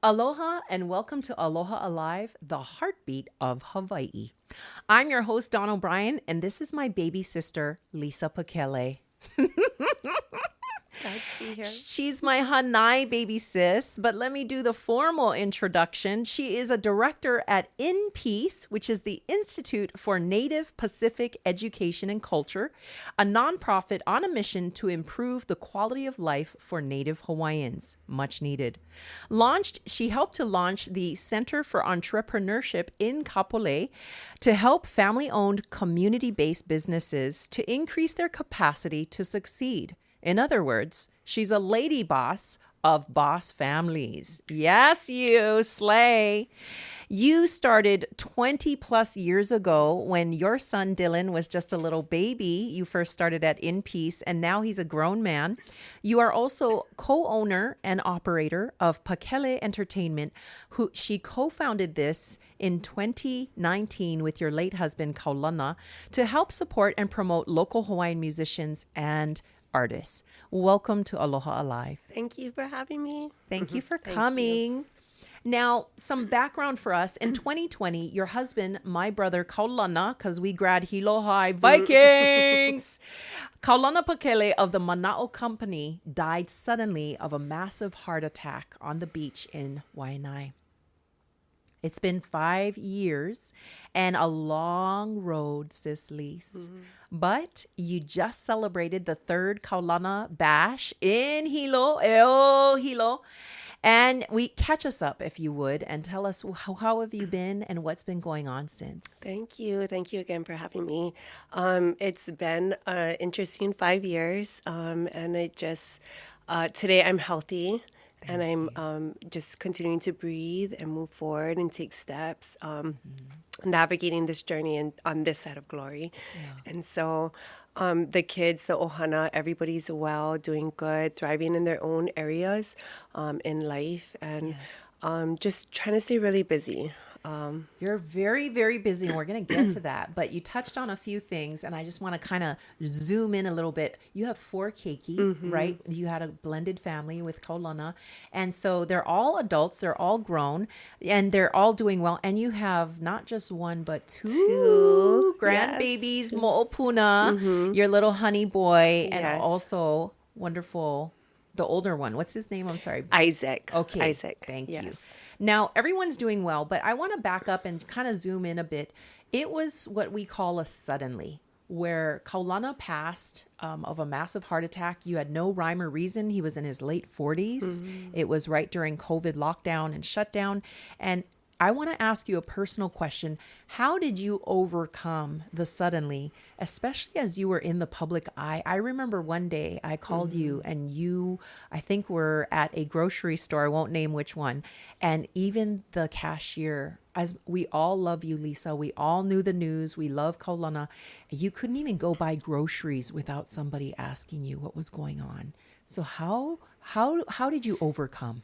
Aloha and welcome to Aloha Alive, the heartbeat of Hawaii. I'm your host, Dawn O'Brien, and this is my baby sister, Lisa Pakele. Glad to be here. She's my Hanai baby sis, but let me do the formal introduction. She is a director at InPeace, which is the Institute for Native Pacific Education and Culture, a nonprofit on a mission to improve the quality of life for Native Hawaiians. Much needed. She helped to launch the Center for Entrepreneurship in Kapolei to help family-owned, community-based businesses to increase their capacity to succeed. In other words, she's a lady boss of boss families. Yes, you slay. You started 20 plus years ago when your son Dylan was just a little baby. You first started at InPeace and now he's a grown man. You are also co-owner and operator of Pakele Entertainment, who she co-founded this in 2019 with your late husband Kaulana to help support and promote local Hawaiian musicians and artists. Welcome to Aloha Alive. Thank you for having me. Thank you for coming. Now, some background for us. In 2020, your husband, my brother Kaulana, because we grad Hilo High Vikings, Kaulana Pakele of the Mana'o Company died suddenly of a massive heart attack on the beach in Waianae. It's been 5 years and a long road, sis Lise. Mm-hmm. But you just celebrated the third Kaulana Bash in Hilo, Hilo. And catch us up, if you would, and tell us how have you been and what's been going on since. Thank you. Thank you again for having me. It's been an interesting 5 years. And it just, today I'm healthy. And I'm just continuing to breathe and move forward and take steps, navigating this journey on this side of glory. Yeah. And so the kids, the ohana, everybody's well, doing good, thriving in their own areas in life, and just trying to stay really busy. You're very, very busy, and we're going to get to that. But you touched on a few things, and I just want to kind of zoom in a little bit. You have 4 keiki, right? You had a blended family with Kaulana. And so they're all adults. They're all grown, and they're all doing well. And you have not just one, but two grandbabies, Mo'opuna, your little honey boy, and also wonderful, the older one. What's his name? I'm sorry. Isaac. Okay. Isaac. Thank you. Now, everyone's doing well, but I want to back up and kind of zoom in a bit. It was what we call a suddenly, where Kaulana passed of a massive heart attack. You had no rhyme or reason. He was in his late 40s. It was right during COVID lockdown and shutdown. And I want to ask you a personal question. How did you overcome the suddenly, especially as you were in the public eye? I remember one day I called you and you, I think were at a grocery store. I won't name which one. And even the cashier, as we all love you, Lisa, we all knew the news. We love Kaulana. You couldn't even go buy groceries without somebody asking you what was going on. So how did you overcome?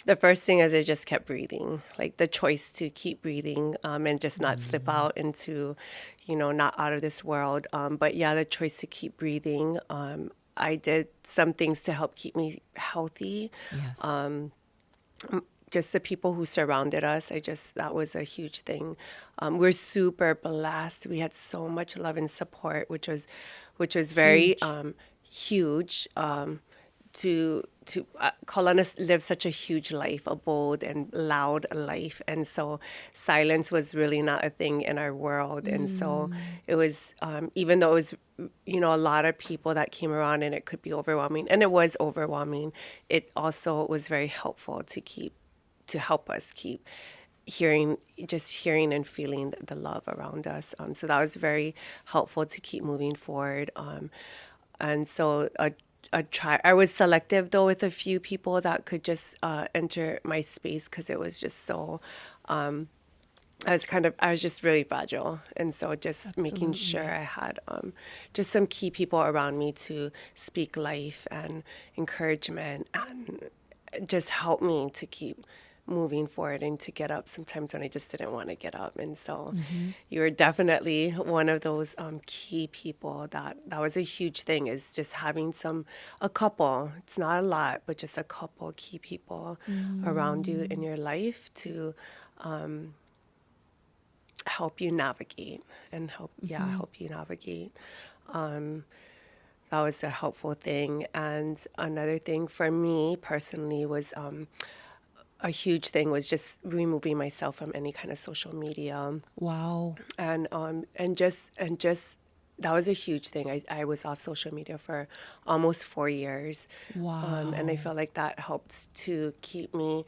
The first thing is I just kept breathing, like the choice to keep breathing and just not slip out into, not out of this world. But the choice to keep breathing. I did some things to help keep me healthy. Yes. Just the people who surrounded us, that was a huge thing. We're super blessed. We had so much love and support, which was very huge. Kaulana lived such a huge life, a bold and loud life. And so silence was really not a thing in our world. And so it was, even though it was, a lot of people that came around and it could be overwhelming, and it was overwhelming, it also was very helpful to help us keep hearing and feeling the love around us. So that was very helpful to keep moving forward. And so I was selective though with a few people that could just enter my space because it was just so. I was just really fragile, and so just making sure I had just some key people around me to speak life and encouragement and just help me to keep moving forward and to get up sometimes when I just didn't want to get up. And so you were definitely one of those key people that was a huge thing, is just having a couple, it's not a lot, but just a couple key people around you in your life to help you navigate and help you navigate. That was a helpful thing. And another thing for me personally was a huge thing was just removing myself from any kind of social media. Wow. And just that was a huge thing. I was off social media for almost 4 years. Wow. And I feel like that helped to keep me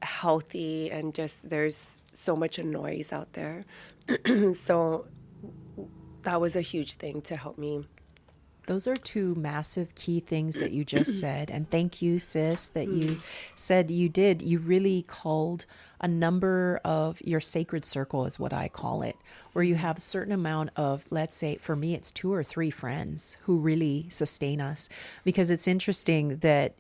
healthy, and just there's so much noise out there. So that was a huge thing to help me. Those are two massive key things that you just said. And thank you, sis, that you said you did. You really called a number of your sacred circle is what I call it, where you have a certain amount of, let's say, for me, it's 2 or 3 friends who really sustain us. Because it's interesting that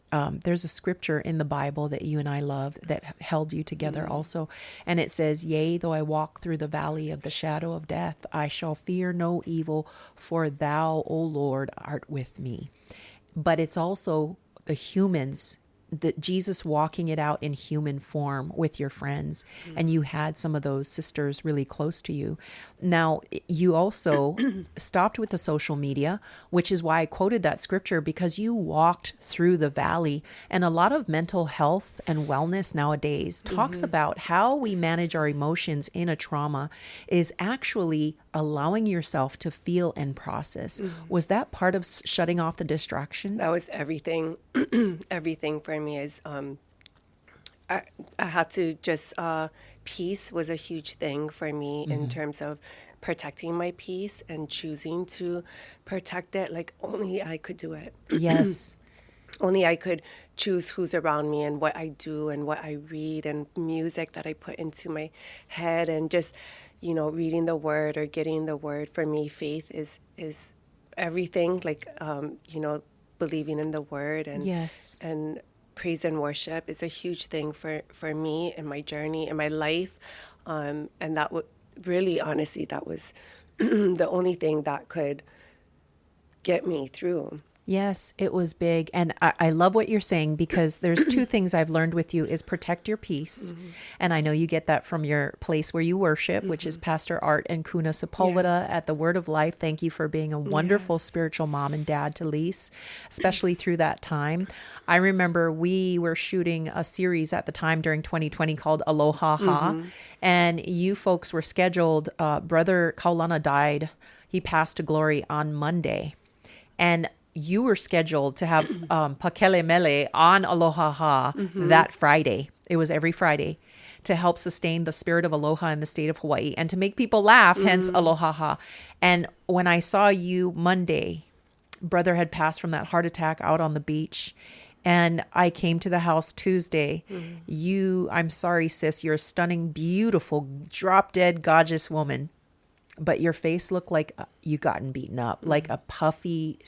there's a scripture in the Bible that you and I love that held you together also. And it says, yea, though I walk through the valley of the shadow of death, I shall fear no evil, for thou, O Lord, art with me. But it's also the humans, that Jesus walking it out in human form with your friends. And you had some of those sisters really close to you. Now, you also stopped with the social media, which is why I quoted that scripture, because you walked through the valley. And a lot of mental health and wellness nowadays talks about how we manage our emotions in a trauma is actually allowing yourself to feel and process. Was that part of shutting off the distraction? That was everything. Everything for me is I had to just peace was a huge thing for me in terms of protecting my peace and choosing to protect it. Like only I could do it. Yes. Only I could choose who's around me and what I do and what I read and music that I put into my head, and just, reading the word or getting the word. For me, faith is everything, like, believing in the word and Yes. and praise and worship is a huge thing for me in my journey, in my life. And that would really, honestly, that was the only thing that could get me through. Yes, it was big. And I love what you're saying, because there's 2 things I've learned with you is protect your peace. And I know you get that from your place where you worship, which is Pastor Art and Kuna Sepulveda at the Word of Life. Thank you for being a wonderful spiritual mom and dad to Lise, especially through that time. I remember we were shooting a series at the time during 2020 called Aloha. And you folks were scheduled, Brother Kaulana died. He passed to glory on Monday. And you were scheduled to have Pakele Mele on Aloha that Friday. It was every Friday, to help sustain the spirit of aloha in the state of Hawaii and to make people laugh, hence Aloha. And when I saw you Monday, brother had passed from that heart attack out on the beach. And I came to the house Tuesday. I'm sorry, sis, you're a stunning, beautiful, drop dead, gorgeous woman. But your face looked like you gotten beaten up, like a puffy,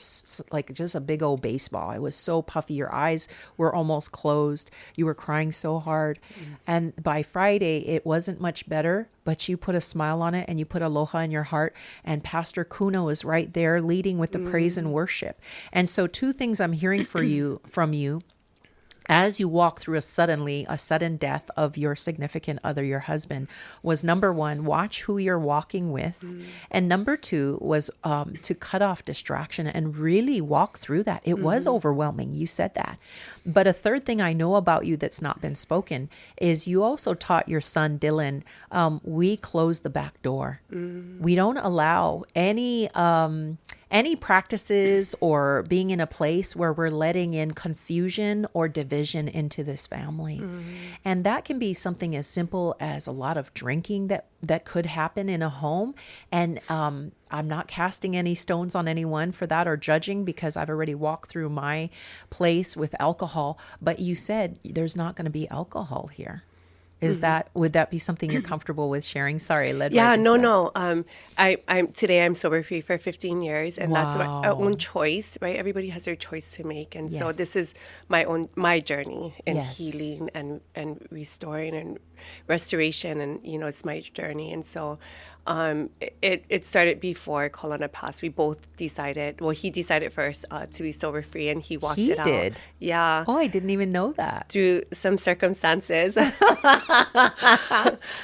like just a big old baseball. It was so puffy. Your eyes were almost closed. You were crying so hard. And by Friday, it wasn't much better, but you put a smile on it and you put aloha in your heart. And Pastor Kuna was right there leading with the praise and worship. And so 2 things I'm hearing from you. As you walk through a sudden death of your significant other, your husband, was number 1, watch who you're walking with. And number 2 was to cut off distraction and really walk through that. It was overwhelming. You said that. But a third thing I know about you that's not been spoken is you also taught your son, Dylan, we close the back door. We don't allow any practices or being in a place where we're letting in confusion or division into this family. And that can be something as simple as a lot of drinking that could happen in a home. And I'm not casting any stones on anyone for that or judging, because I've already walked through my place with alcohol. But you said there's not going to be alcohol here. would that be something you're comfortable with sharing? Sorry, I led Yeah, right into no, that. no. I'm sober free for 15 years, and that's my Wow. own choice, right? Everybody has their choice to make, and so Yes. this is my journey in Yes. healing and restoring and restoration, and it's my journey, and so. It started before Kaulana passed. We both decided. Well, he decided first to be sober free, and he walked He it out. did? Yeah. Oh, I didn't even know that. Through some circumstances.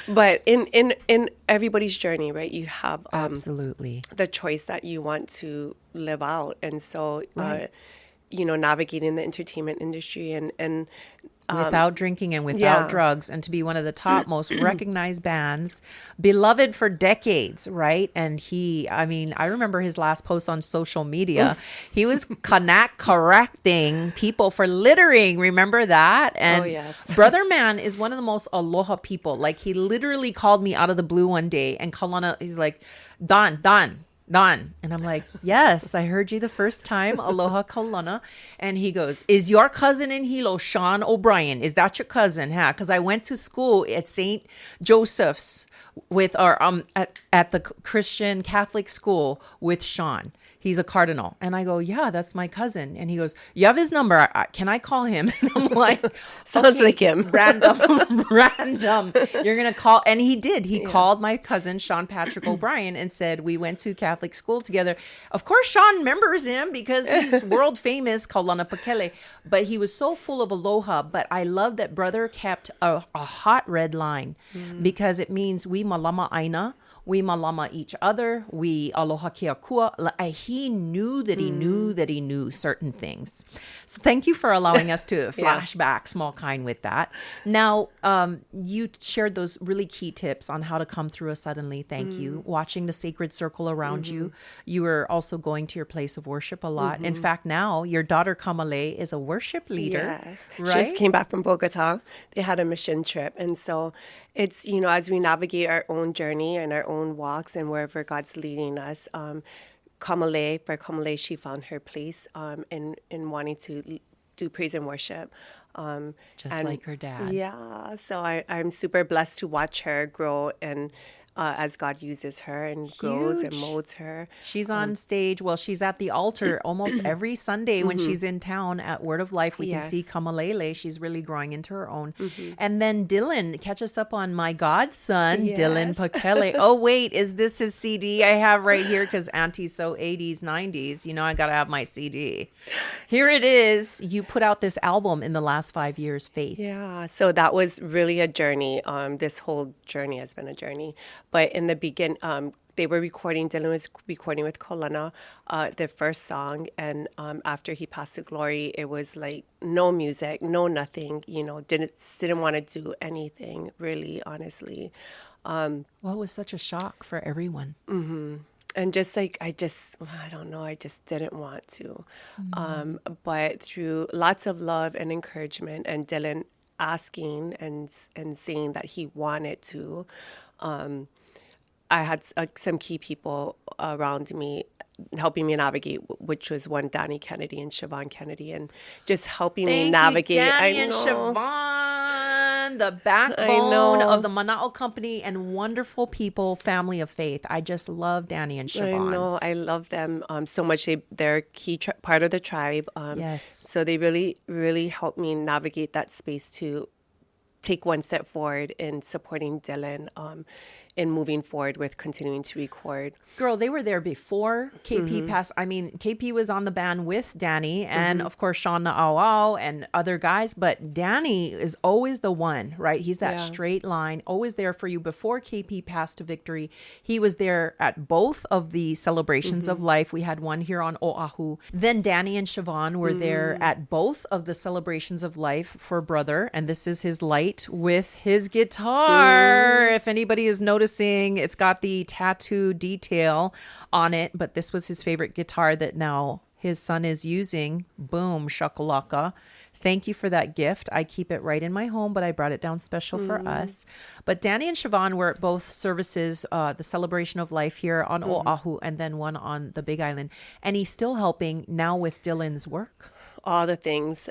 But in everybody's journey, right, you have Absolutely. the choice that you want to live out. And so, Right. Navigating the entertainment industry and Without drinking and without yeah. drugs, and to be one of the top most recognized bands, beloved for decades, right? And I remember his last post on social media. He was correcting people for littering. Remember that? And Oh, yes. Brother Man is one of the most aloha people. Like, he literally called me out of the blue one day, and Kaulana, he's like, Don. And I'm like, yes, I heard you the first time. Aloha, Kaulana. And he goes, is your cousin in Hilo, Sean O'Brien? Is that your cousin? Huh? Because I went to school at St. Joseph's with our at the Christian Catholic school with Sean. He's a cardinal. And I go, yeah, that's my cousin. And he goes, you have his number. Can I call him? And I'm like, Sounds okay, like him. Random. You're going to call. And he did. He called my cousin, Sean Patrick O'Brien, and said, we went to Catholic school together. Of course, Sean remembers him because he's world famous, Kaulana Pakele. But he was so full of aloha. But I love that brother kept a hot red line because it means we malama aina. We malama each other. We aloha kia kua. He knew that he knew that he knew certain things. So thank you for allowing us to flashback small kind with that. Now, you shared those really key tips on how to come through a suddenly. Thank you. Watching the sacred circle around you. You were also going to your place of worship a lot. In fact, now your daughter Kamale is a worship leader. Yes. Right? She just came back from Bogota. They had a mission trip. And so it's, as we navigate our own journey and our own walks and wherever God's leading us, Kamale, she found her place in wanting to do praise and worship. Just like her dad. Yeah. So I'm super blessed to watch her grow and as God uses her and grows and Huge. molds her. She's on stage. Well, she's at the altar almost every Sunday when she's in town at Word of Life. We can see Yes. Kamalele. She's really growing into her own. And then Dylan, catch us up on my godson, Dylan Yes. Pakele. Oh, wait, is this his CD I have right here? Because Auntie's so 80s, 90s. I got to have my CD. Here it is. You put out this album in the last 5 years, Faith. Yeah, so that was really a journey. This whole journey has been a journey. But in the beginning, Dylan was recording with Kaulana, their first song. And after he passed to glory, it was like no music, no nothing, didn't want to do anything, really, honestly. Well, it was such a shock for everyone. And just like, I don't know, I just didn't want to. But through lots of love and encouragement and Dylan asking and saying that he wanted to, I had some key people around me helping me navigate, which was one, Danny Kennedy and Siobhan Kennedy, and just helping me navigate. Danny and Siobhan, the backbone of the Mana'o Company and wonderful people, family of faith. I just love Danny and Siobhan. I know. I love them so much. They're a key part of the tribe. Yes. So they really, really helped me navigate that space to take one step forward in supporting Dylan in moving forward with continuing to record. Girl, they were there before KP passed. I mean, KP was on the band with Danny and, of course, Sean Na'auau and other guys. But Danny is always the one, right? He's that straight line, always there for you. Before KP passed to victory, he was there at both of the celebrations of life. We had one here on Oahu. Then Danny and Siobhan were there at both of the celebrations of life for Brother. And this is his light with his guitar. If anybody is noticing, it's got the tattoo detail on it, but this was his favorite guitar that now his son is using. Boom, shakalaka. Thank you for that gift. I keep it right in my home, but I brought it down special for us. But Danny and Siobhan were at both services, the celebration of life here on Oahu and then one on the Big Island. And he's still helping now with Dylan's work. All the things.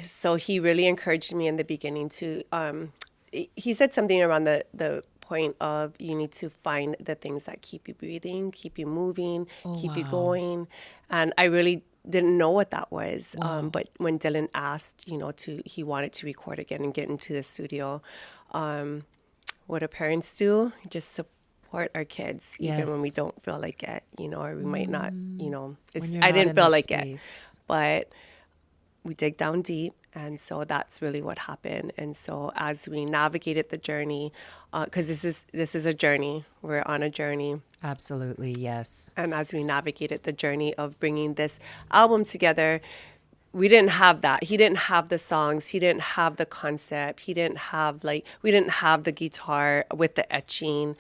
So he really encouraged me in the beginning to he said something around the point of you need to find the things that keep you breathing, keep you moving, keep you going. And I really didn't know what that was. But when Dylan asked, he wanted to record again and get into the studio, what do parents do? Just support our kids, even when we don't feel like it, or we might not, I didn't feel like it. But we dig down deep, and so that's really what happened. And so as we navigated the journey, because this is a journey, we're on a journey. Absolutely, yes. And as we navigated the journey of bringing this album together, we didn't have that. He didn't have the songs. He didn't have the concept. We didn't have the guitar with the etching.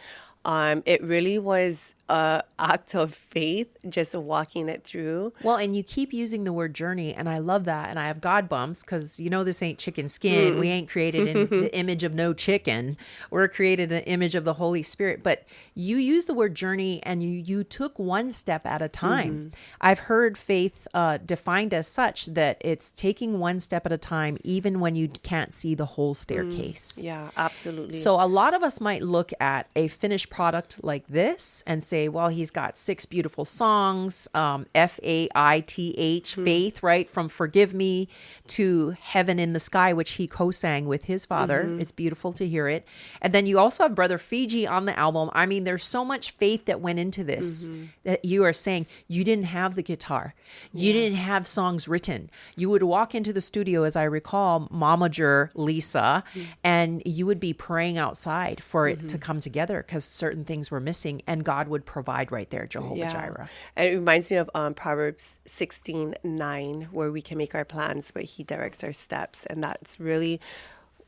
It really was an act of faith, just walking it through. Well, and you keep using the word journey, and I love that. And I have God bumps because this ain't chicken skin. We ain't created in the image of no chicken. We're created in the image of the Holy Spirit. But you use the word journey, and you took one step at a time. I've heard faith defined as such that it's taking one step at a time, even when you can't see the whole staircase. Yeah, absolutely. So a lot of us might look at a finished product like this and say, well, he's got 6 beautiful songs, Faith, faith, right? From Forgive Me to Heaven in the Sky, which he co-sang with his father. It's beautiful to hear it. And then you also have Brother Fiji on the album. I mean, there's so much faith that went into this that you are saying you didn't have the guitar. You didn't have songs written. You would walk into the studio, as I recall, Momager Lisa, and you would be praying outside for it to come together because certain things were missing, and God would provide right there, Jehovah Jireh. And it reminds me of Proverbs 16:9, where we can make our plans, but he directs our steps. And that's really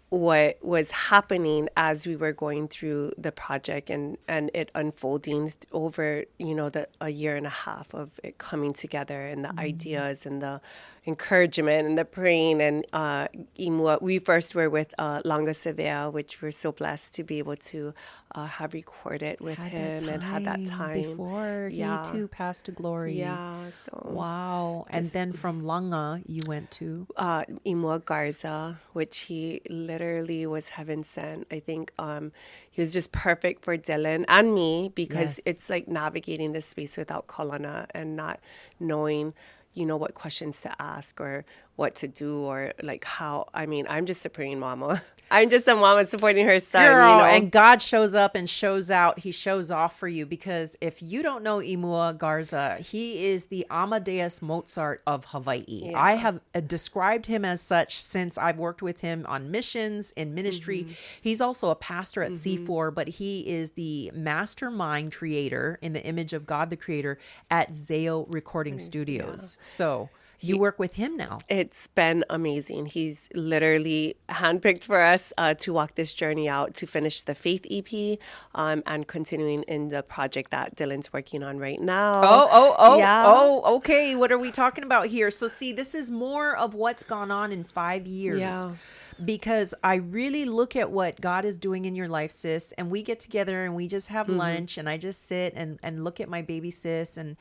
what was happening as we were going through the project and it unfolding over, a year and a half of it coming together, and the ideas and the encouragement and the praying. And Imua, we first were with Langa Sevilla, which we're so blessed to be able to have recorded with him and had that time before he too passed to glory. Yeah. So wow. And then from Langa, you went to Imua Garza, which he literally was heaven sent. I think he was just perfect for Dylan and me, because it's like navigating this space without Kaulana and not knowing what questions to ask or what to do, or like how. I mean, I'm just a praying mama. I'm just a mama supporting her son. Girl, and God shows up and shows out. He shows off for you, because if you don't know Imua Garza, he is the Amadeus Mozart of Hawaii. Yeah. I have described him as such since I've worked with him on missions, in ministry. He's also a pastor at C4, but he is the mastermind creator in the image of God the Creator at Zao Recording Studios. So you work with him now. It's been amazing. He's literally handpicked for us to walk this journey out, to finish the Faith EP, and continuing in the project that Dylan's working on right now. Oh, okay. What are we talking about here? So see, this is more of what's gone on in 5 years. Yeah. Because I really look at what God is doing in your life, sis, and we get together and we just have lunch, and I just sit and look at my baby sis and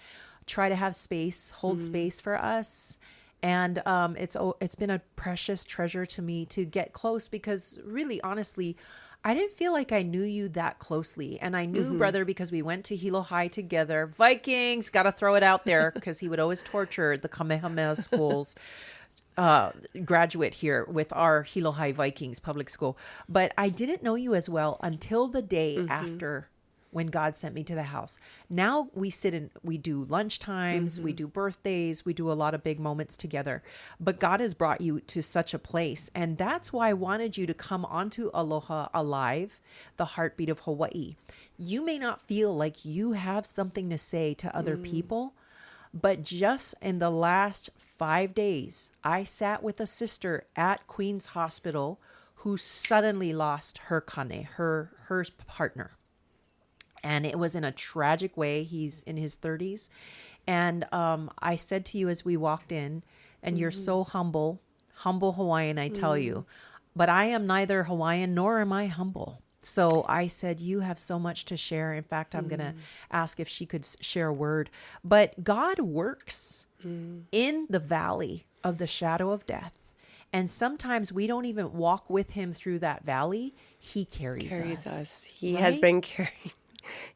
try to have space, hold space for us. And it's been a precious treasure to me to get close, because really, honestly, I didn't feel like I knew you that closely. And I knew brother because we went to Hilo High together. Vikings, got to throw it out there, because he would always torture the Kamehameha schools. Graduate here with our Hilo High Vikings public school. But I didn't know you as well until the day after, when God sent me to the house. Now we sit and we do lunch times, we do birthdays, we do a lot of big moments together. But God has brought you to such a place. And that's why I wanted you to come onto Aloha Alive, the heartbeat of Hawaii. You may not feel like you have something to say to other people, but just in the last 5 days, I sat with a sister at Queen's Hospital who suddenly lost her kane, her partner. And it was in a tragic way. He's in his 30s. And I said to you as we walked in, and you're so humble Hawaiian, I tell you, but I am neither Hawaiian nor am I humble. So I said, you have so much to share. In fact, I'm going to ask if she could share a word. But God works in the valley of the shadow of death. And sometimes we don't even walk with him through that valley. He carries us. He right? has been carrying.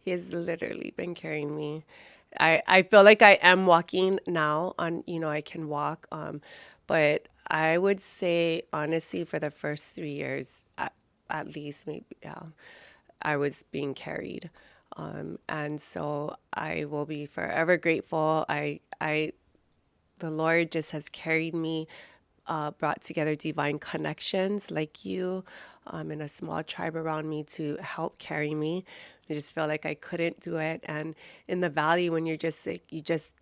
He has literally been carrying me. I feel like I am walking now on, I can walk. But I would say, honestly, for the first 3 years, at least, maybe, I was being carried. And so I will be forever grateful. The Lord just has carried me, brought together divine connections like you, and a small tribe around me to help carry me. I just felt like I couldn't do it. And in the valley, when you're just sick, you just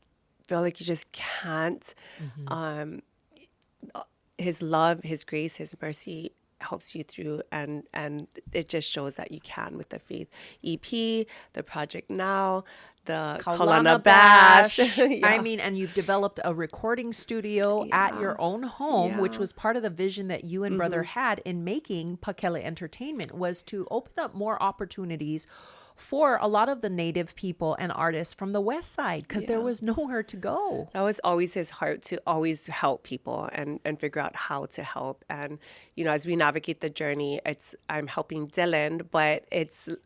feel like you just can't. His love, His grace, His mercy helps you through, and it just shows that you can with the faith. EP, the project now, the Kaulana Bash. Yeah. I mean, and you've developed a recording studio at your own home, which was part of the vision that you and brother had in making Pakele Entertainment, was to open up more opportunities for a lot of the Native people and artists from the West Side, because there was nowhere to go. That was always his heart, to always help people and figure out how to help. And, as we navigate the journey, I'm helping Dylan, but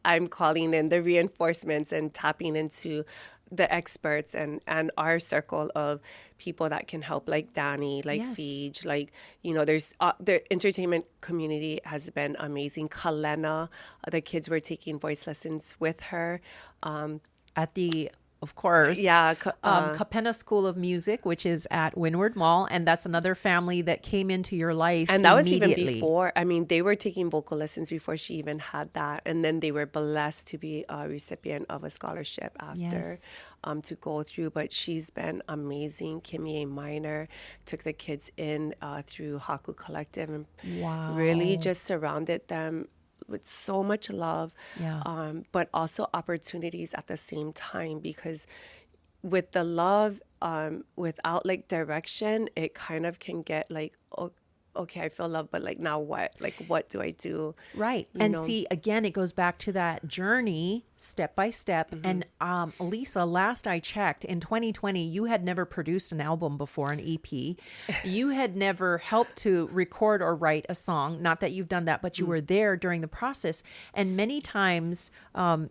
I'm calling in the reinforcements and tapping into the experts and our circle of people that can help, like Danny, like Fiji, like, there's the entertainment community has been amazing. Kaulana, the kids were taking voice lessons with her. At the, of course, Kapena School of Music, which is at Windward Mall. And that's another family that came into your life. And that was even before. I mean, they were taking vocal lessons before she even had that. And then they were blessed to be a recipient of a scholarship after to go through. But she's been amazing. Kimmy A. Minor took the kids in through Haku Collective and really just surrounded them with so much love, but also opportunities at the same time, because with the love, without like direction, it kind of can get like, okay, I feel love, but like, now what? Like, what do I do? Right. And see, again, it goes back to that journey, step by step. And Lisa, last I checked, in 2020, you had never produced an album before, an EP. You had never helped to record or write a song. Not that you've done that, but you were there during the process. And many times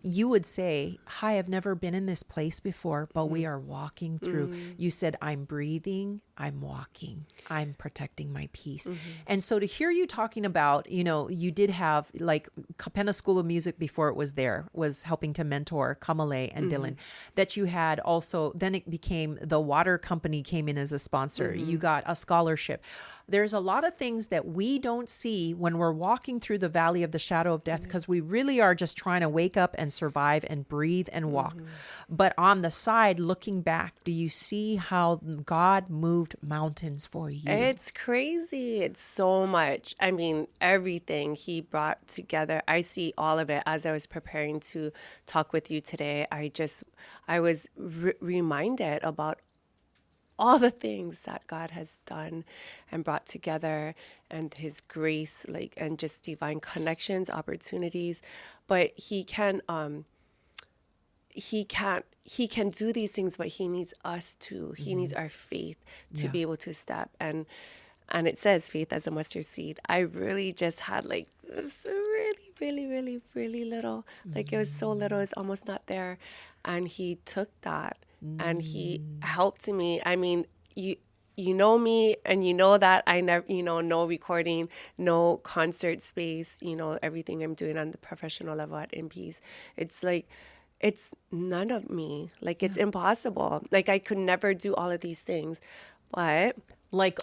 you would say, hi, I've never been in this place before, but we are walking through. You said, I'm breathing, I'm walking, I'm protecting my peace. And so to hear you talking about, you did have like Kapena School of Music before it was there, was helping to mentor Kamale and Dylan, that you had also, then it became the water company came in as a sponsor. You got a scholarship. There's a lot of things that we don't see when we're walking through the valley of the shadow of death, because we really are just trying to wake up and survive and breathe and walk. But on the side, looking back, do you see how God moved mountains for you? It's crazy. It's so much. I mean, everything He brought together. I see all of it. As I was preparing to talk with you today, I was reminded about all the things that God has done and brought together, and His grace, and just divine connections, opportunities. But He can do these things, but He needs us too. He needs our faith to be able to step. And it says faith as a mustard seed. I really just had this really, really, really, really little. It was so little, it's almost not there. And He took that and He helped me. I mean, you know me, and you know that I never, no recording, no concert space, everything I'm doing on the professional level at InPeace. It's none of me. It's impossible. I could never do all of these things, but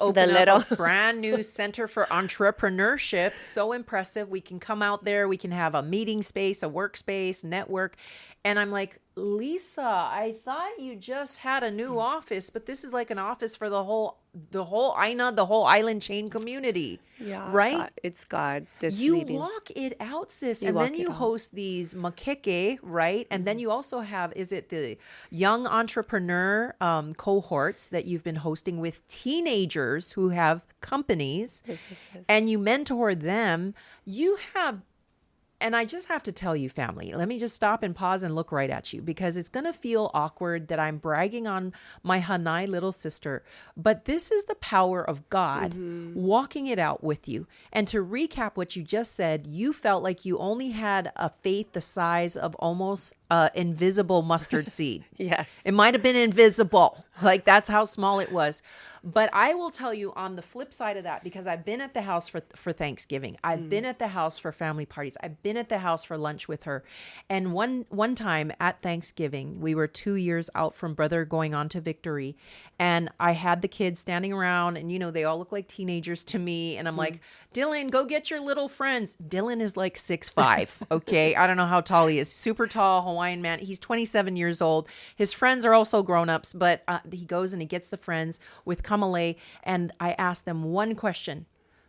open up a brand new center for entrepreneurship. So impressive. We can come out there. We can have a meeting space, a workspace, network. And I'm like, Lisa, I thought you just had a new office, but this is like an office for the whole Aina, the whole island chain community. Yeah. Right? God, it's God. You walk it out, sis. And then you host these makeke, right? And then you also have, is it the young entrepreneur cohorts that you've been hosting with teenagers who have companies, Yes. and you mentor them. You have And I just have to tell you, family, let me just stop and pause and look right at you, because it's going to feel awkward that I'm bragging on my Hanai little sister. But this is the power of God walking it out with you. And to recap what you just said, you felt like you only had a faith the size of almost invisible mustard seed. Yes. It might have been invisible. Like, that's how small it was. But I will tell you on the flip side of that, because I've been at the house for Thanksgiving. I've been at the house for family parties. I've been at the house for lunch with her. And one time at Thanksgiving, we were 2 years out from brother going on to victory. And I had the kids standing around, and, they all look like teenagers to me. And I'm like, Dylan, go get your little friends. Dylan is like 6'5". Okay. I don't know how tall he is. Super tall Hawaiian man. He's 27 years old. His friends are also grown-ups, but he goes and he gets the friends with Kamale. And I asked them one question.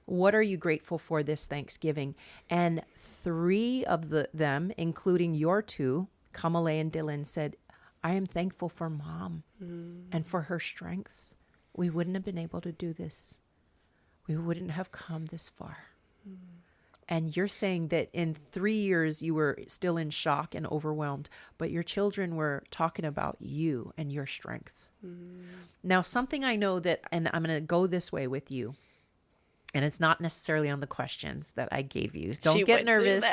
What are you grateful for this Thanksgiving? And 3 of them, including your 2, Kamale and Dylan, said, I am thankful for Mom and for her strength. We wouldn't have been able to do this. We wouldn't have come this far. And you're saying that in 3 years, you were still in shock and overwhelmed, but your children were talking about you and your strength. Now, something I know that, and I'm going to go this way with you, and it's not necessarily on the questions that I gave you. Don't get nervous.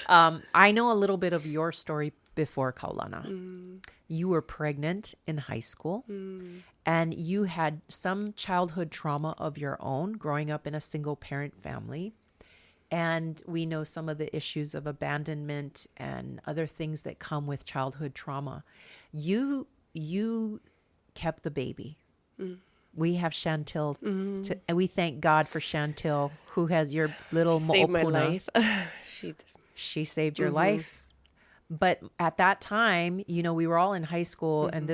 I know a little bit of your story before Kaulana. You were pregnant in high school, and you had some childhood trauma of your own growing up in a single parent family. And we know some of the issues of abandonment and other things that come with childhood trauma. You kept the baby. We have Chantil, and we thank God for Chantil, who has your little mo'opuna. Saved my life. She saved your life. But at that time, we were all in high school, and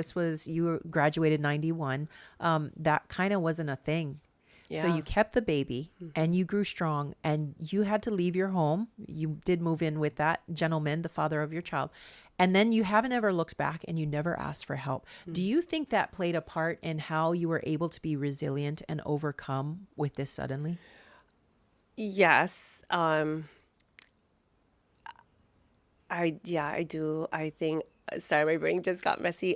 you graduated 91. That kind of wasn't a thing. Yeah. So you kept the baby and you grew strong, and you had to leave your home. You did move in with that gentleman, the father of your child. And then you haven't ever looked back, and you never asked for help. Do you think that played a part in how you were able to be resilient and overcome with this suddenly? Yes. I do. I think, sorry, my brain just got messy.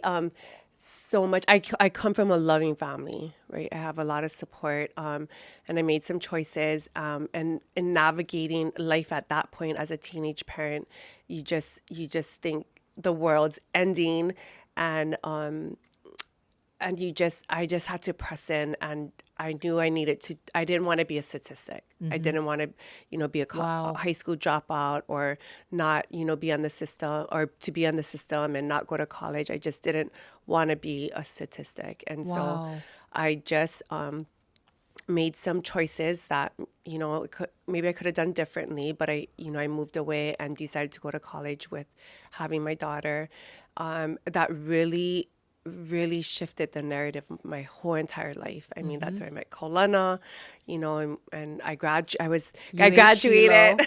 So much. I come from a loving family, right? I have a lot of support, and I made some choices. And in navigating life at that point as a teenage parent, you just think the world's ending, and I just had to press in, and I knew I didn't want to be a statistic. I didn't want to, be a high school dropout, or not, be on the system, or to be on the system and not go to college. I just didn't want to be a statistic. And so I just made some choices that, maybe I could have done differently, but I moved away and decided to go to college with having my daughter. That really shifted the narrative of my whole entire life. I mean, that's where I met Kaulana, and I graduated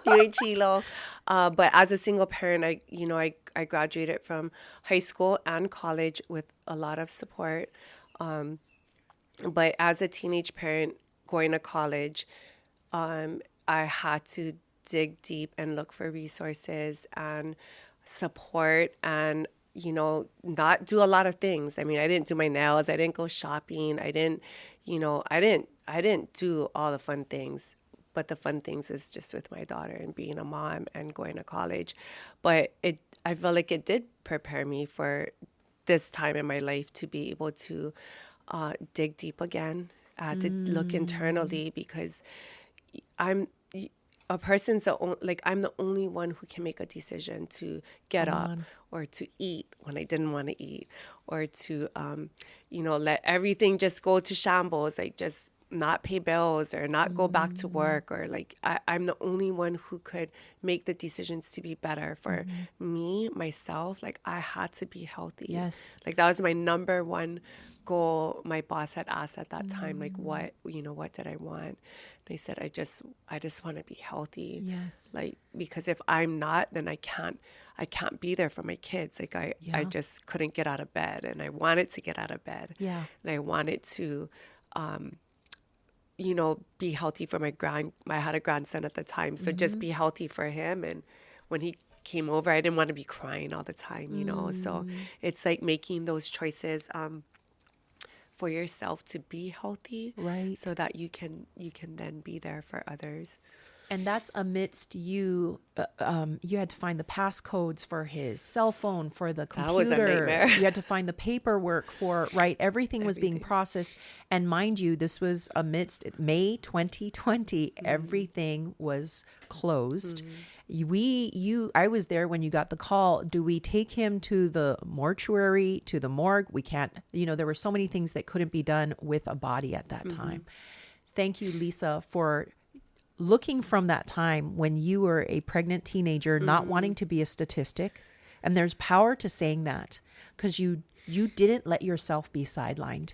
UH-Hilo. But as a single parent, I graduated from high school and college with a lot of support. But as a teenage parent going to college, I had to dig deep and look for resources and support, and not do a lot of things. I mean, I didn't do my nails. I didn't go shopping. I didn't do all the fun things. But the fun things is just with my daughter and being a mom and going to college. But I feel like it did prepare me for this time in my life to be able to dig deep again, to look internally, because I'm the only one who can make a decision to get up or to eat when I didn't want to eat, or to, let everything just go to shambles, like just not pay bills or not go back to work, or I'm the only one who could make the decisions to be better for me, myself. Like, I had to be healthy. Yes. Like, that was my number one goal. My boss had asked at that time, like, what did I want? And I said, I just want to be healthy. Yes. Like, because if I'm not, then I can't be there for my kids. Like, I just couldn't get out of bed, and I wanted to get out of bed. Yeah. And I wanted to, be healthy for I had a grandson at the time. So just be healthy for him. And when he came over, I didn't want to be crying all the time, So it's like making those choices for yourself to be healthy, right? So that you can then be there for others. And that's amidst you. You had to find the passcodes for his cell phone, for the computer. That was a nightmare. You had to find the paperwork for, right? Everything was being processed. And mind you, this was amidst May 2020. Everything was closed. I was there when you got the call. Do we take him to the mortuary, to the morgue? We can't, there were so many things that couldn't be done with a body at that time. Thank you, Lisa, for looking from that time when you were a pregnant teenager, not wanting to be a statistic. And there's power to saying that, because you didn't let yourself be sidelined.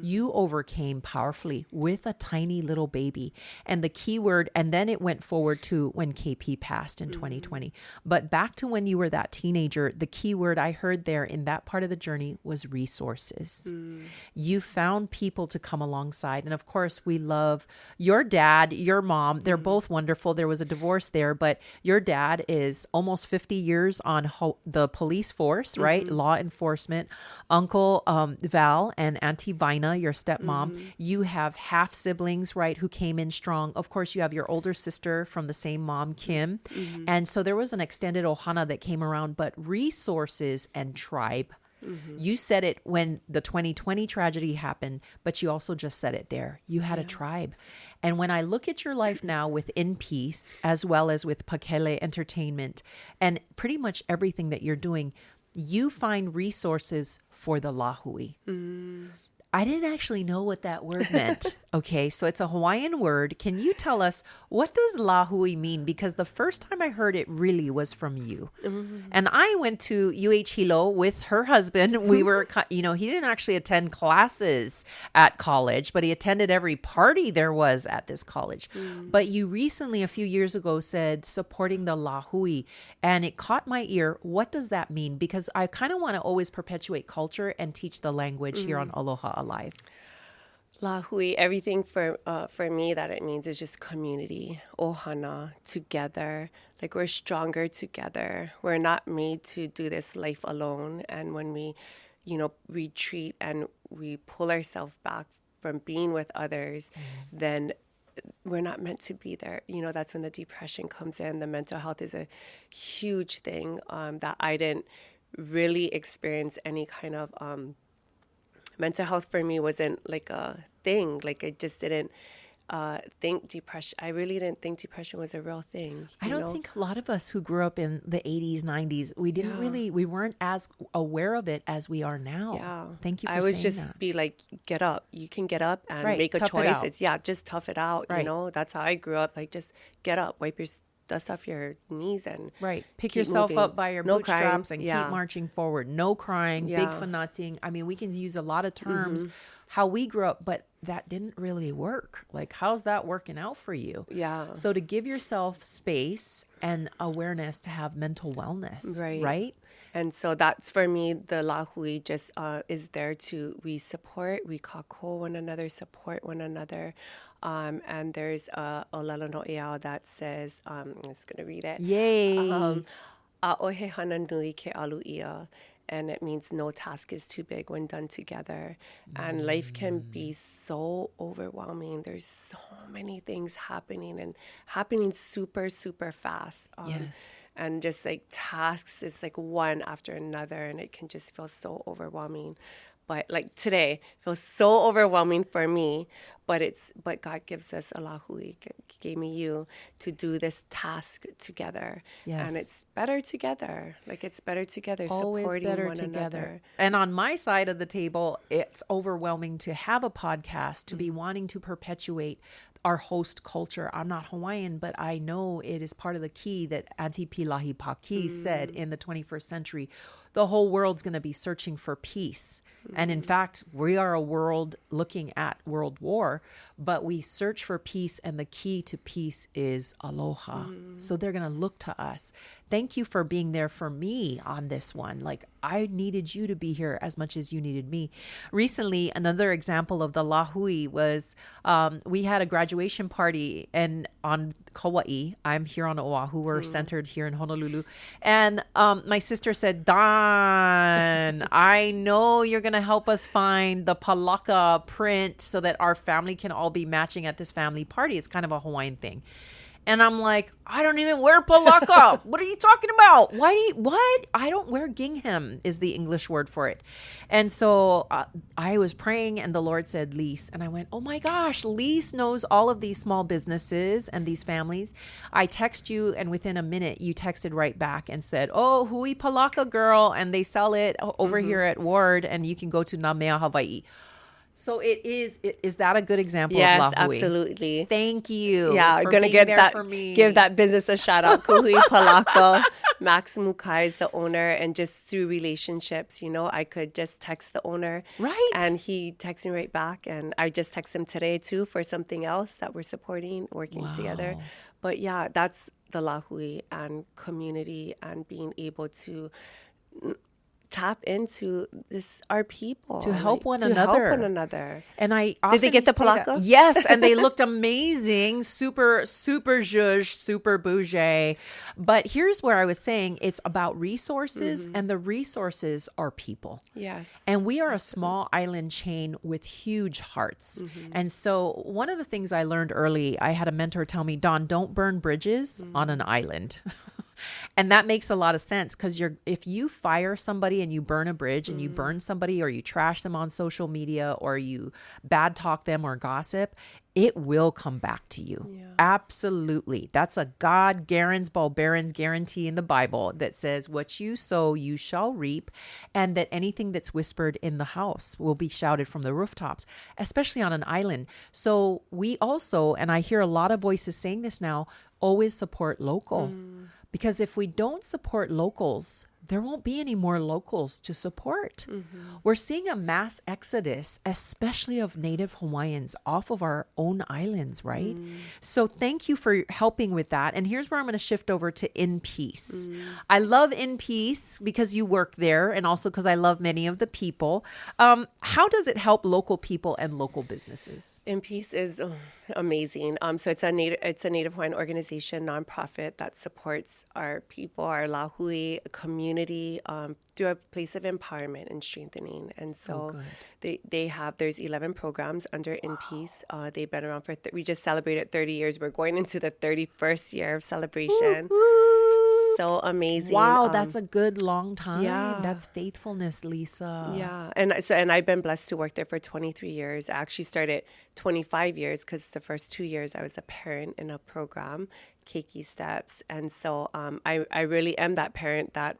You overcame powerfully with a tiny little baby. And the key word, and then it went forward to when KP passed in 2020. But back to when you were that teenager, the key word I heard there in that part of the journey was resources. You found people to come alongside. And of course, we love your dad, your mom. They're both wonderful. There was a divorce there, but your dad is almost 50 years on the police force, right? Law enforcement. Uncle Val and Auntie Vina, your stepmom, you have half siblings, right, who came in strong. Of course, you have your older sister from the same mom, Kim. And so there was an extended ohana that came around, but resources and tribe. You said it when the 2020 tragedy happened, but you also just said it there. You had a tribe. And when I look at your life now with InPeace, as well as with Pakele Entertainment, and pretty much everything that you're doing, you find resources for the lāhui. I didn't actually know what that word meant. Okay, so it's a Hawaiian word. Can you tell us, what does lāhui mean? Because the first time I heard it really was from you. And I went to UH Hilo with her husband. We were, he didn't actually attend classes at college, but he attended every party there was at this college. But you recently, a few years ago, said supporting the lāhui, and it caught my ear. What does that mean? Because I kind of want to always perpetuate culture and teach the language here on Aloha Alive. Lāhui, everything for me that it means is just community, ohana, together. Like, we're stronger together. We're not made to do this life alone. And when we, retreat and we pull ourselves back from being with others, then we're not meant to be there. That's when the depression comes in. The mental health is a huge thing that I didn't really experience any kind of mental health for me wasn't like a thing. Like, I just didn't think depression. I really didn't think depression was a real thing. I don't think a lot of us who grew up in the 80s, 90s, we weren't as aware of it as we are now. Yeah. Thank you for saying that. I would just that. Be like, get up. You can get up and make a tough choice. It's just tough it out. Right. That's how I grew up. Like, just get up, wipe your dust off your knees and pick yourself moving. up by your bootstraps and keep marching forward. No crying, big fanating. I mean, we can use a lot of terms how we grew up, but that didn't really work. Like, how's that working out for you? Yeah. So to give yourself space and awareness to have mental wellness, right? And so that's, for me, the lāhui just is there we support, we kako one another, support one another. And there's a olelo no'eau that says, I'm just going to read it. Yay. A'ohe hana nui ke alu ia. And it means no task is too big when done together. And life can be so overwhelming. There's so many things happening and happening super, super fast. And just like tasks is like one after another, and it can just feel so overwhelming. But like today feels so overwhelming for me, but God gives us a lāhui, gave me you to do this task together. Yes. And it's better together. Like, it's better together, always supporting better one together. another. And on my side of the table, it's overwhelming to have a podcast, to be wanting to perpetuate our host culture. I'm not Hawaiian, but I know it is part of the key that Auntie Pilahi Paki said in the 21st century. The whole world's going to be searching for peace. And in fact, we are a world looking at world war. war, but we search for peace, and the key to peace is aloha. So they're going to look to us. Thank you for being there for me on this one. Like, I needed you to be here as much as you needed me. Recently, another example of the lāhui was we had a graduation party and on Kauai. I'm here on Oahu. We're centered here in Honolulu. And my sister said, Don, I know you're going to help us find the palaka print so that our family can all be matching at this family party. It's kind of a Hawaiian thing. And I'm like, I don't even wear palaka. What are you talking about? What? I don't wear gingham is the English word for it. And so I was praying and the Lord said, Lise. And I went, oh my gosh, Lise knows all of these small businesses and these families. I text you, and within a minute you texted right back and said, oh, hui palaka girl. And they sell it over here at Ward, and you can go to Namea Hawaii. So is that a good example of lāhui? Yes, absolutely. Thank you. Yeah, I'm going to give that business a shout out. Kuhui Palako. Max Mukai is the owner, and just through relationships, I could just text the owner. Right. And he texts me right back, and I just text him today too for something else that we're supporting, working together. But yeah, that's the lāhui and community and being able to tap into our people to help one another. And I often did they get the palaka? Yes, and they looked amazing, super zhuzh, super bougie. But here's where I was saying it's about resources, and the resources are people. Yes, and we are a small island chain with huge hearts. And so one of the things I learned early, I had a mentor tell me, Dawn, don't burn bridges on an island. And that makes a lot of sense, because if you fire somebody and you burn a bridge and you burn somebody, or you trash them on social media, or you bad talk them or gossip, it will come back to you. Yeah. Absolutely. That's a God guarantee in the Bible that says what you sow, you shall reap, and that anything that's whispered in the house will be shouted from the rooftops, especially on an island. So we also, and I hear a lot of voices saying this now, always support local. Because if we don't support locals, there won't be any more locals to support. We're seeing a mass exodus, especially of Native Hawaiians off of our own islands, right? So thank you for helping with that. And here's where I'm going to shift over to InPeace. I love InPeace because you work there, and also because I love many of the people. How does it help local people and local businesses? InPeace is amazing. So it's a Native Hawaiian organization, nonprofit that supports our people, our lāhui community, through a place of empowerment and strengthening. And so there's 11 programs under InPeace. They've been around for, we just celebrated 30 years. We're going into the 31st year of celebration. So amazing. Wow, that's a good long time. Yeah. That's faithfulness, Lisa. Yeah. And I've been blessed to work there for 23 years. I actually started 25 years because the first 2 years I was a parent in a program, Keiki Steps. And so I really am that parent that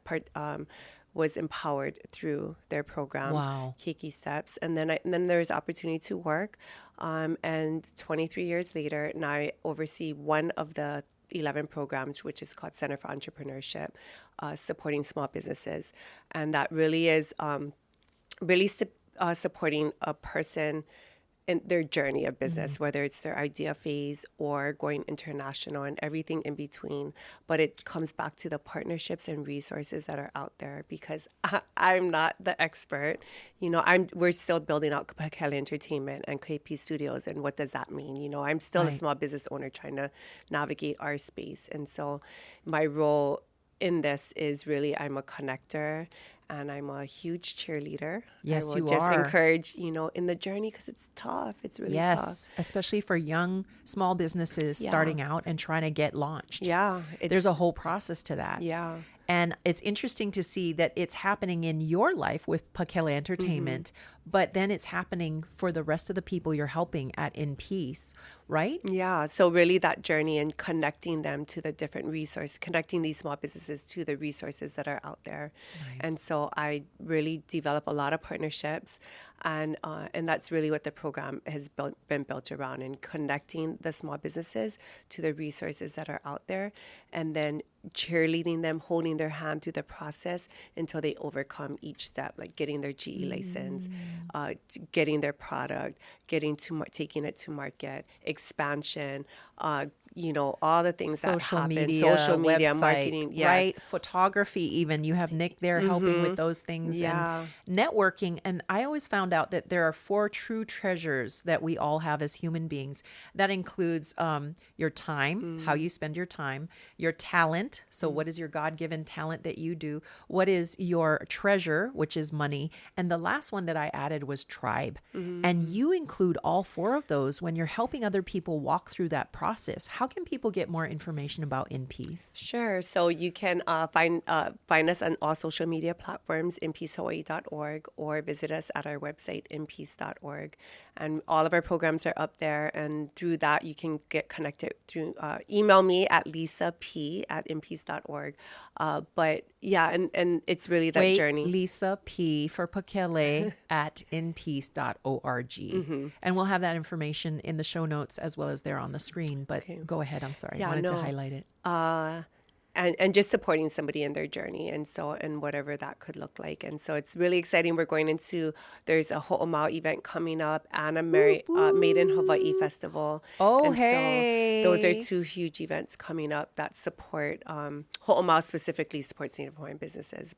was empowered through their program, Keiki Steps. And then there was opportunity to work. And 23 years later, now I oversee one of the 11 programs, which is called Center for Entrepreneurship, supporting small businesses. And that really is supporting a person in their journey of business, whether it's their idea phase or going international and everything in between. But it comes back to the partnerships and resources that are out there, because I'm not the expert. We're still building out Pakele Entertainment and KP Studios, and what does that mean? I'm still a small business owner trying to navigate our space. And so my role in this is really, I'm a connector, and I'm a huge cheerleader. Yes, I will just encourage, in the journey, because it's tough. It's really tough. Yes, especially for young, small businesses starting out and trying to get launched. Yeah. There's a whole process to that. Yeah. And it's interesting to see that it's happening in your life with Pakele Entertainment, but then it's happening for the rest of the people you're helping at InPeace, right? Yeah. So really that journey and connecting them to the different resources, connecting these small businesses to the resources that are out there. Nice. And so I really develop a lot of partnerships. And that's really what the program has been built around, in connecting the small businesses to the resources that are out there, and then cheerleading them, holding their hand through the process until they overcome each step, like getting their GE license, getting their product, taking it to market, expansion, all the things that happen, social media, website, marketing, yes. right? Photography, even. You have Nick there helping with those things, and networking. And I always found out that there are 4 true treasures that we all have as human beings. That includes your time, how you spend your time, your talent. So what is your God-given talent that you do? What is your treasure, which is money? And the last one that I added was tribe. And you include all 4 of those when you're helping other people walk through that process. How can people get more information about InPeace? Sure. So you can find us on all social media platforms, inpeacehawaii.org, or visit us at our website, inpeace.org. And all of our programs are up there. And through that, you can get connected through email me at lisap@inpeace.org. But yeah, and it's really that journey. Lisa P for Pakele at inpeace.org. And we'll have that information in the show notes as well as there on the screen. But go ahead. I'm sorry. I wanted to highlight it. And just supporting somebody in their journey, and whatever that could look like. And so it's really exciting. We're going there's a Ho'omau event coming up, and a Made in Hawaii festival. Oh, and hey. So those are 2 huge events coming up that support, Ho'omau specifically supports Native Hawaiian businesses,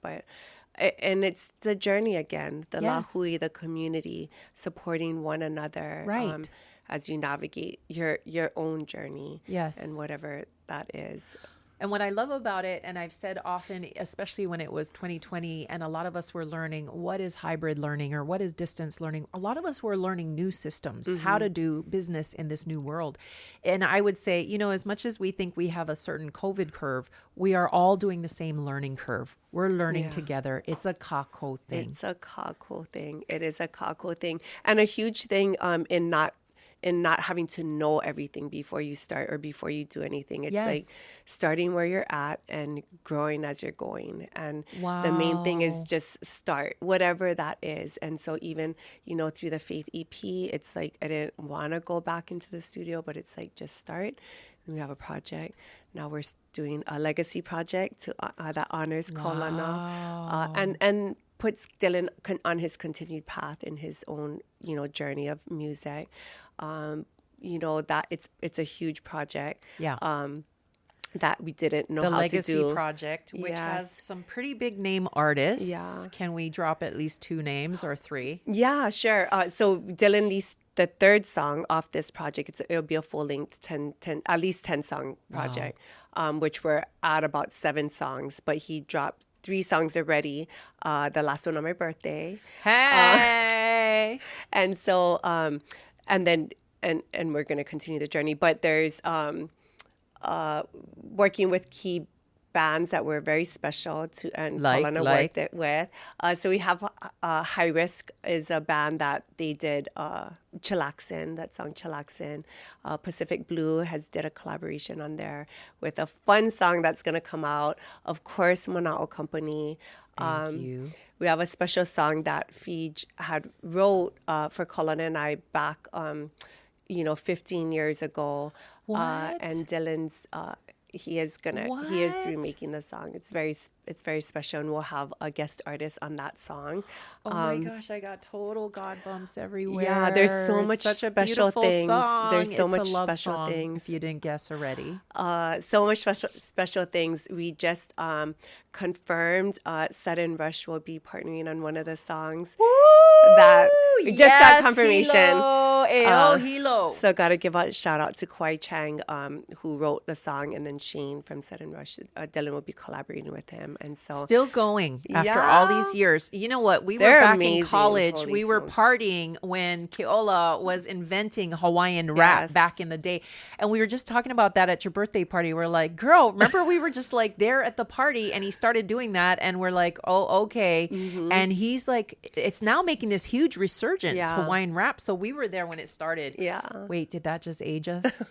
and it's the journey again, the lāhui, the community, supporting one another. Right. As you navigate your own journey. Yes. And whatever that is. And what I love about it, and I've said often, especially when it was 2020, and a lot of us were learning what is hybrid learning or what is distance learning. A lot of us were learning new systems, how to do business in this new world. And I would say, as much as we think we have a certain COVID curve, we are all doing the same learning curve. We're learning together. It's a kako thing. It's a kako thing. It is a kako thing. And a huge thing in not having to know everything before you start or before you do anything. It's like starting where you're at and growing as you're going. And the main thing is just start, whatever that is. And so even, through the Faith EP, it's like I didn't want to go back into the studio, but it's like just start. And we have a project. Now we're doing a legacy project that honors Kaulana and puts Dylan on his continued path in his own, journey of music. That it's a huge project. That we didn't know how to do. The Legacy Project, which has some pretty big name artists. Yeah. Can we drop at least 2 names or 3? Yeah, sure. So Dylan released the 3rd song off this project. It'll be a full-length 10 at least 10-song project, which we're at about 7 songs. But he dropped 3 songs already. The last one on my birthday. Hey! And so, and then we're going to continue the journey. But there's working with key bands that were very special to, and Kaulana worked it with. So we have High Risk is a band that they did Chillaxin, that song Chillaxin. Pacific Blue did a collaboration on there with a fun song that's going to come out. Of course, Mana'o Company. Thank you. We have a special song that Fiji had wrote for Kaulana and I back, 15 years ago. What? And Dylan's he is remaking the song. It's very special, and we'll have a guest artist on that song. Oh my gosh, I got total God bumps everywhere. Yeah, there's so much special things. Song. There's so much a love special song, things. if you didn't guess already. So much special things. We just confirmed Sudden Rush will be partnering on one of the songs. Woo! That we just got confirmation. Hilo. So got to give a shout out to Kwai Chang, who wrote the song, and then Shane from Sudden Rush. Dylan will be collaborating with him, and so still going after all these years. You know what? We were back in college. We were partying when Keola was inventing Hawaiian rap back in the day, and we were just talking about that at your birthday party. We're like, girl, remember we were just like there at the party, and he started doing that, and we're like, oh, okay. Mm-hmm. And he's like, it's now making this huge resurgence, Hawaiian rap. So we were there when it started. Yeah. Wait, did that just age us?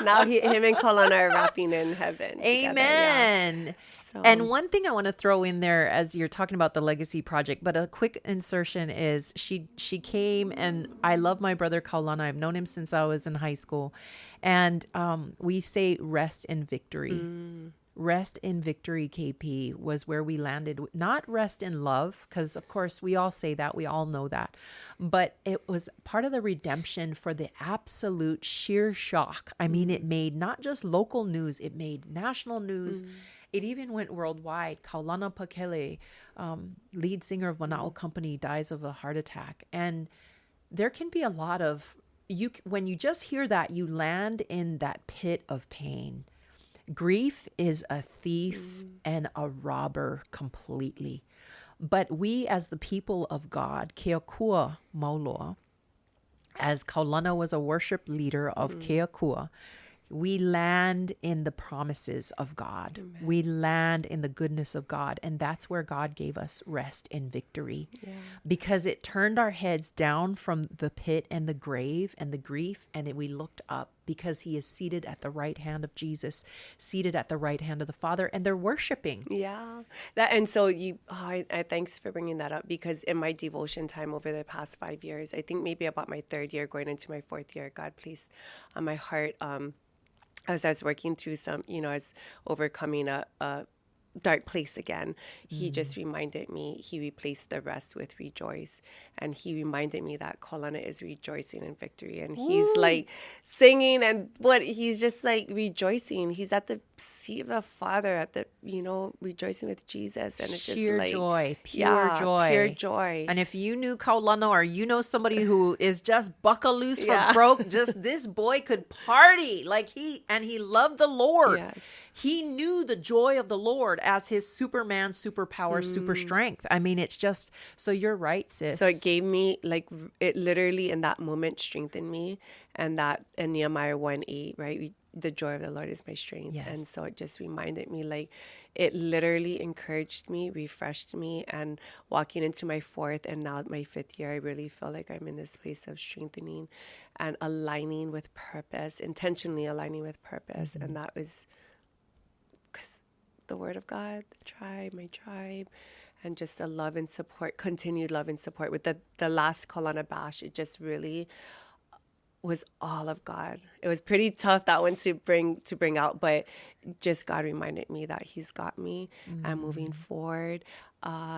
Now him and Kaulana Kaulana are wrapping in heaven. Amen. Together, yeah. So. And one thing I want to throw in there as you're talking about the legacy project, but a quick insertion is she came, and I love my brother Kaulana. I've known him since I was in high school. And we say rest in victory. Rest in victory, KP, was where we landed. Not rest in love, because of course we all say that, we all know that, but it was part of the redemption for the absolute sheer shock. I mean, it made not just local news, it made national news. It even went worldwide. Kaulana Pakele, lead singer of Mana'o Company, dies of a heart attack. And there can be a lot of, when you just hear that, you land in that pit of pain. Grief is a thief and a robber completely. But we, as the people of God, Keakua Mauloa, as Kaulana was a worship leader of Keakua, we land in the promises of God. Amen. We land in the goodness of God. And that's where God gave us rest in victory. Yeah. Because it turned our heads down from the pit and the grave and the grief, and we looked up, because he is seated at the right hand of Jesus, seated at the right hand of the Father, and they're worshiping. Yeah. And so I thanks for bringing that up, because in my devotion time over the past 5 years, I think maybe about my third year going into my fourth year, God placed on my heart, as I was working through some, I was overcoming a dark place again. He just reminded me, he replaced the rest with rejoice. And he reminded me that Kaulana is rejoicing in victory. And he's like singing, and he's just like rejoicing. He's at the seat of the Father, at the, rejoicing with Jesus. And it's sheer just like joy, pure joy. And if you knew Kaulana, or somebody who is just buckle loose for broke, just this boy could party like he loved the Lord. Yes. He knew the joy of the Lord as his Superman, superpower, super strength. I mean, it's just, so you're right, sis. So it gave me, it literally in that moment strengthened me. And that in Nehemiah 1:8, right? The joy of the Lord is my strength. Yes. And so it just reminded me, it literally encouraged me, refreshed me. And walking into my fourth and now my fifth year, I really feel like I'm in this place of strengthening and aligning with purpose, intentionally aligning with purpose. And that was because the word of God, my tribe, and just a love and support, continued love and support. With the last Kaulana Bash, it just really was all of God. It was pretty tough, that one, to bring out, but just God reminded me that he's got me. And moving forward,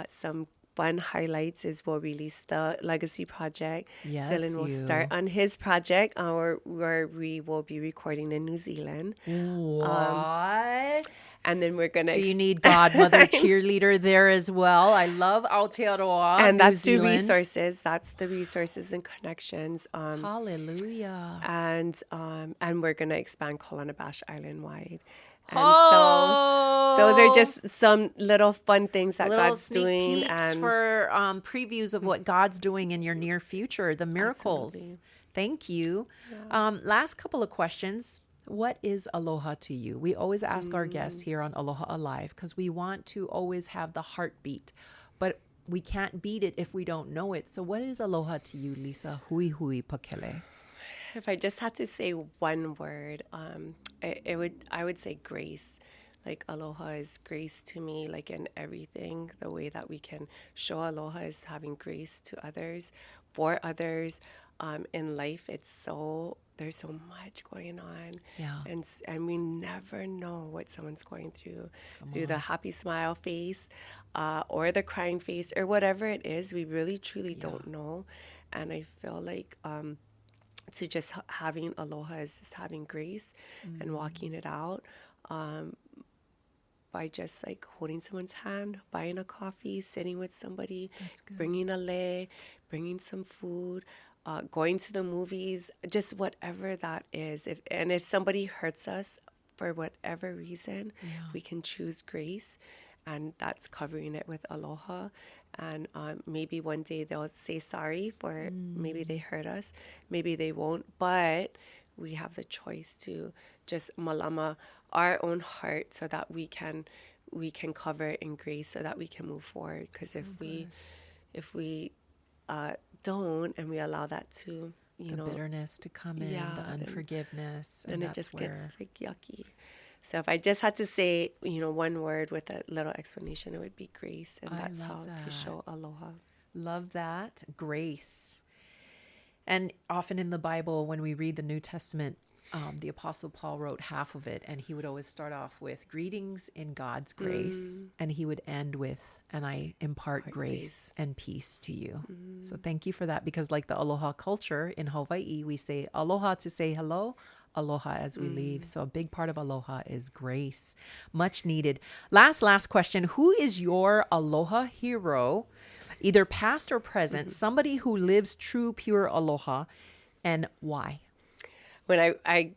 some fun highlights is we'll release the Legacy Project. Yes, Dylan will start on his project, where we will be recording in New Zealand. What? And then we're going to... Do you need godmother cheerleader there as well? I love Aotearoa, and New that's Zealand. The resources. That's the resources and connections. Hallelujah. And we're going to expand Kaulana Bash island-wide. And so those are just some little fun things that God's doing. And for previews of what God's doing in your near future, the miracles. Absolutely. Thank you. Yeah. Last couple of questions. What is aloha to you? We always ask our guests here on Aloha Alive, because we want to always have the heartbeat, but we can't beat it if we don't know it. So what is aloha to you, Lisa? Hui hui pakele. If I just had to say one word, I would say grace. Aloha is grace to me, in everything. The way that we can show aloha is having grace to others, for others. In life, there's so much going on. Yeah. And we never know what someone's going through the happy smile face, or the crying face, or whatever it is. We really, truly don't know. And I feel like... to just having aloha is just having grace and walking it out by just holding someone's hand, buying a coffee, sitting with somebody, bringing a lei, bringing some food, going to the movies, just whatever that is. If somebody hurts us for whatever reason, we can choose grace, and that's covering it with aloha. And maybe one day they'll say sorry for maybe they hurt us, maybe they won't, but we have the choice to just malama our own heart so that we can cover it in grace, so that we can move forward. Because if we don't, and we allow that to you the know, bitterness to come in, yeah, the unforgiveness, and it that's just where... gets like yucky. So if I just had to say, you know, one word with a little explanation, it would be grace, and that's love how that. to show aloha. Love that. Grace. And often in the Bible, when we read the New Testament, the Apostle Paul wrote half of it, and he would always start off with greetings in God's grace, and he would end with, and I impart grace and peace to you. So thank you for that, because like the aloha culture in Hawaii, we say aloha to say hello, aloha as we leave. So a big part of aloha is grace. Much needed. Last question. Who is your aloha hero, either past or present, somebody who lives true, pure aloha, and why? When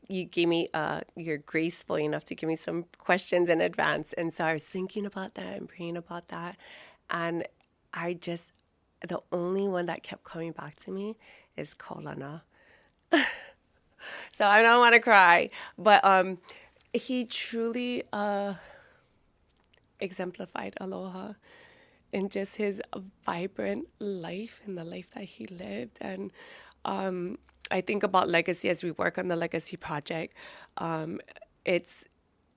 you gave me, you're graceful enough to give me some questions in advance. And so I was thinking about that and praying about that. And the only one that kept coming back to me is Kaulana. So I don't want to cry, but he truly exemplified aloha in just his vibrant life and the life that he lived. And I think about legacy as we work on the legacy project. It's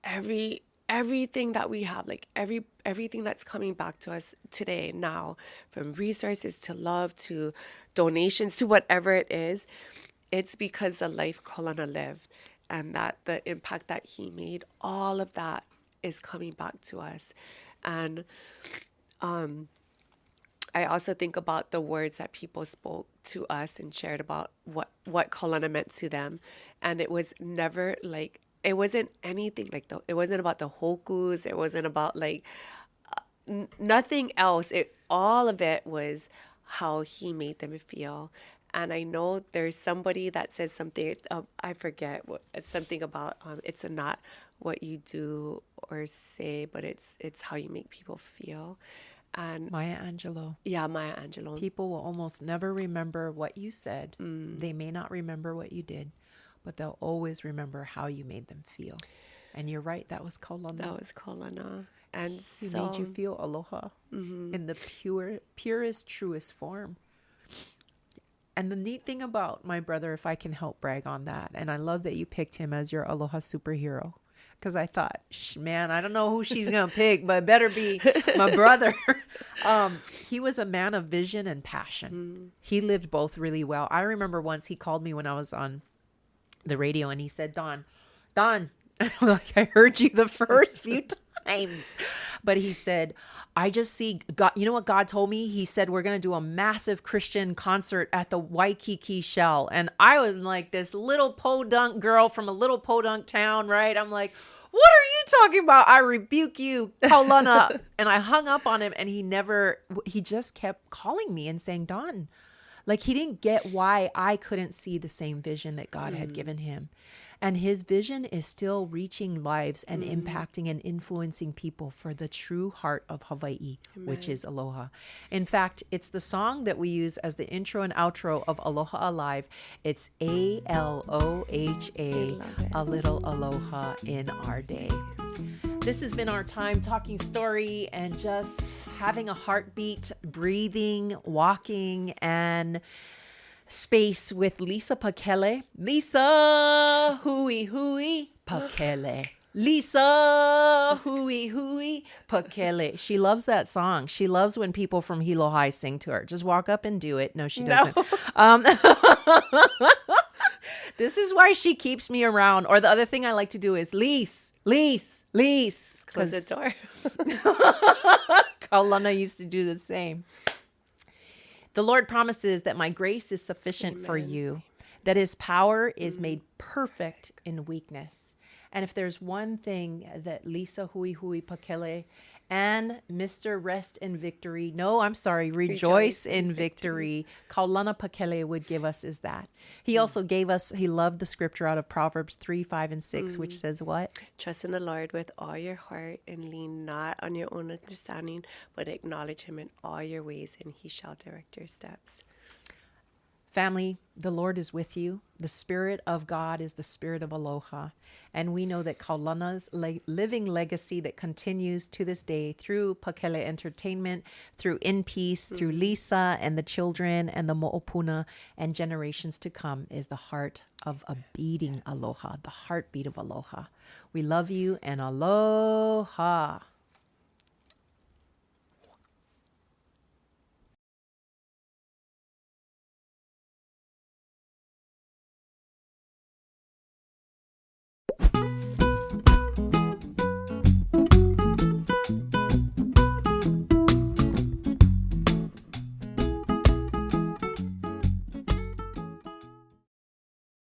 everything that we have, like everything that's coming back to us today, now, from resources to love to donations to whatever it is. It's because the life Kaulana lived and that the impact that he made, all of that is coming back to us. And I also think about the words that people spoke to us and shared about what Kaulana meant to them. And it was never like, it wasn't anything like it wasn't about the hokus. It wasn't about like nothing else. All of it was how he made them feel. And I know there's somebody that says something, I forget, something about it's not what you do or say, but it's how you make people feel. And Maya Angelou. Yeah, Maya Angelou. People will almost never remember what you said. They may not remember what you did, but they'll always remember how you made them feel. And you're right, that was Kaulana. That was Kaulana. And he made you feel aloha in the purest, truest form. And the neat thing about my brother, if I can help brag on that, and I love that you picked him as your aloha superhero, because I thought, man, I don't know who she's going to pick, but it better be my brother. He was a man of vision and passion. He lived both really well. I remember once he called me when I was on the radio, and he said, Don, like I heard you the first few times. But he said, I just see God. You know what God told me? He said, we're going to do a massive Christian concert at the Waikiki Shell. And I was like this little podunk girl from a little podunk town, right? I'm like, what are you talking about? I rebuke you, Kaulana. And I hung up on him, and he just kept calling me and saying, Don, like he didn't get why I couldn't see the same vision that God had given him. And his vision is still reaching lives and impacting and influencing people for the true heart of Hawaii, which is aloha. In fact, it's the song that we use as the intro and outro of Aloha Alive. It's ALOHA, a little aloha in our day. This has been our time talking story and just having a heartbeat, breathing, walking, and space with Lisa Pakele. Lisa hui Pakele. Lisa hui Pakele. She loves that song. She loves when people from Hilo High sing to her. Just walk up and do it. No, she doesn't. This is why she keeps me around. Or the other thing I like to do is Lise. Close the door. Kaulana used to do the same. The Lord promises that my grace is sufficient for you, that his power is made perfect in weakness. And if there's one thing that Lisa Hui Pakele and Mr. Rest in Victory, Rejoice in Victory, Kaulana Pakele would give us is that. He also gave us, he loved the scripture out of Proverbs 3, 5, and 6, which says what? Trust in the Lord with all your heart and lean not on your own understanding, but acknowledge him in all your ways and he shall direct your steps. Family, the Lord is with you. The Spirit of God is the Spirit of aloha. And we know that Kaulana's living legacy that continues to this day through Pakele Entertainment, through InPeace, through Lisa and the children and the mo'opuna and generations to come is the heart of a beating aloha, the heartbeat of aloha. We love you and aloha.